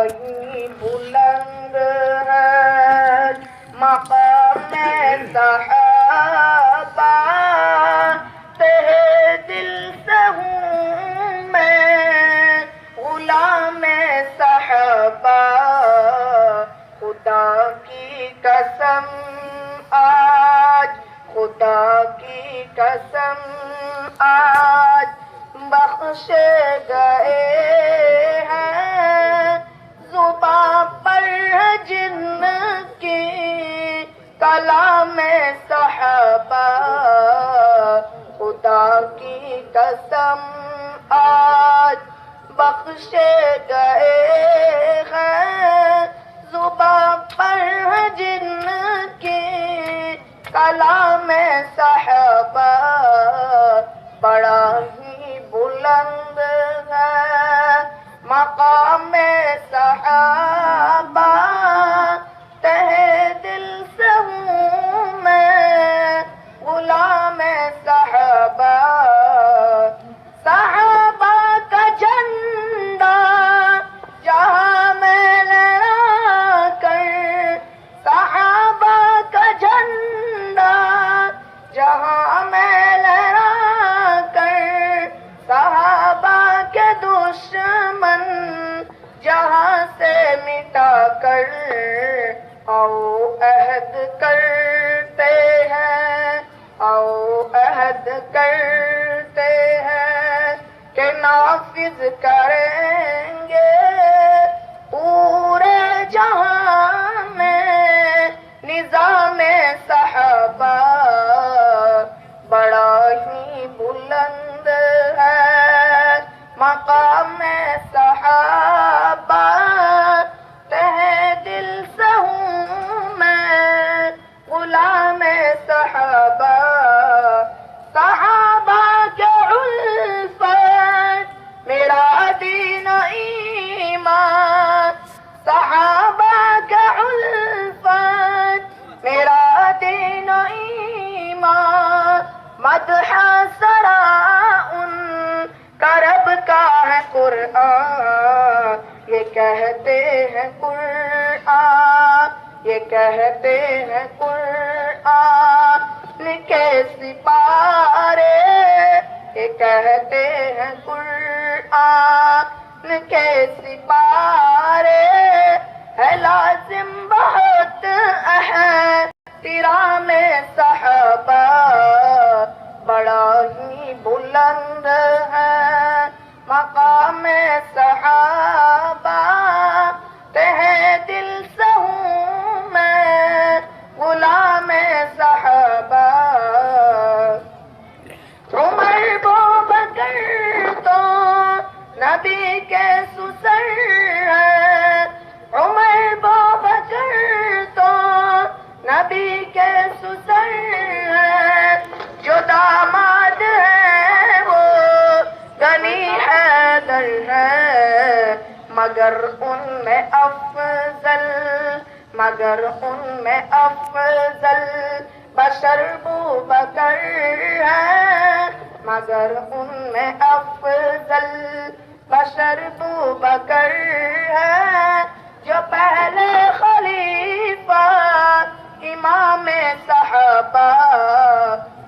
ہی بلند ہے مقام صحابہ، تیرے دل سے ہوں میں غلام صحابہ، خدا کی قسم آج، خدا کی قسم آج بخشے گئے ہیں زباں پر جن کی کلام صحابہ، خدا کی قسم آج بخشے گئے ہیں زباں پر جن کی کلام صحابہ، بڑا ہی بلند ہے مقام صحابہ، تہ دل سے ہوں میں غلام صحابہ، صحابہ کا جھنڈا جہاں میں لہرا کر، صحابہ کا جھنڈا جہاں میں لہرا کر، صحابہ کے دشمن جہاں سے مٹا کر، آؤ عہد کرتے ہیں، آؤ عہد کرتے ہیں کہ نافذ کریں گے پورے جہاں میں نظام صحابہ، بڑا ہی بلند ہے مقام صحابہ، تہ دل سے ہوں میں غلام صحابہ، صحابہ کے الفت میرا دین و ایمان، صحابہ کے الفت میرا دین و ایمان، مدح سرا ان کا رب کا ہے قرآن، یہ کہتے ہیں قرآن، یہ کہتے ہیں قرآن کے سپارے، یہ کہتے ہیں قرآن کے سپارے، ہے لازم بہت احترام صحابہ، بڑا ہی بلند ہے مقام صحابہ، تہ دل سے ہوں میں غلام صحابہ، عمر بکر تو نبی کے سسر ہیں، عمر بکر تو نبی کے سسر ہیں، جو داماد ہیں وہ غنی حیدر ہے، مگر ان میں افضل، مگر ان میں افضل بشر بکر ہے، مگر ان میں افضل بشر بکر ہے، جو پہلے خلیفہ امام صحابہ،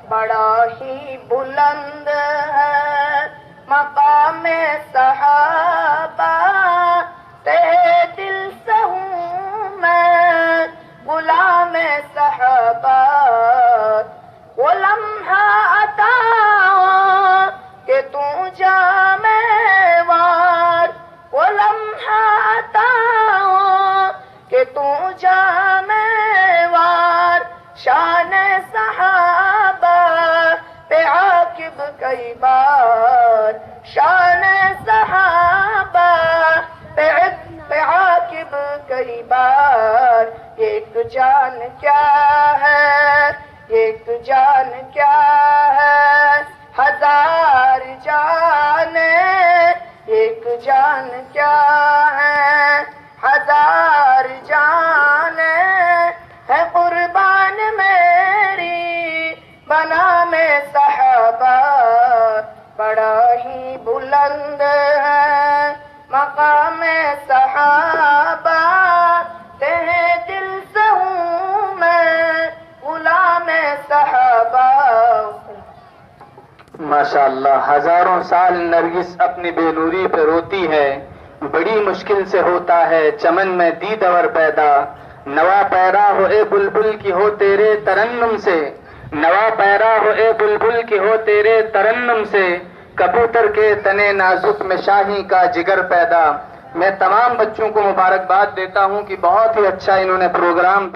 بڑا ہی بلند ہے مقام صحابہ، تہ دل سے ہوں میں غلام صحابہ، وہ لمحہ عطا کہ تو جامع وار، وہ لمحہ عطا کہ تو جامع وار، شان صحابہ پہ عاقب کئی بار، شان صحابہ پہ عاقب کئی بار، ایک جان کیا ہے، ایک جان کیا ہے، ہزار جان، ایک جان کیا ہے، ہزار جان ہے قربان میری بنا میں صحابہ، بڑا ہی بلند ہے مقام صحابہ، ماشاءاللہ، ہزاروں سال نرگس اپنی بے نوری پہ روتی ہے، بڑی مشکل سے ہوتا ہے چمن میں دید اور پیدا، نوا پیرا ہو اے بلبل کی ہو تیرے ترنم سے، نوا پیرا ہو اے بلبل کی ہو تیرے ترنم سے، کبوتر کے تنے نازک میں شاہی کا جگر پیدا۔ میں تمام بچوں کو مبارکباد دیتا ہوں کہ بہت ہی اچھا انہوں نے پروگرام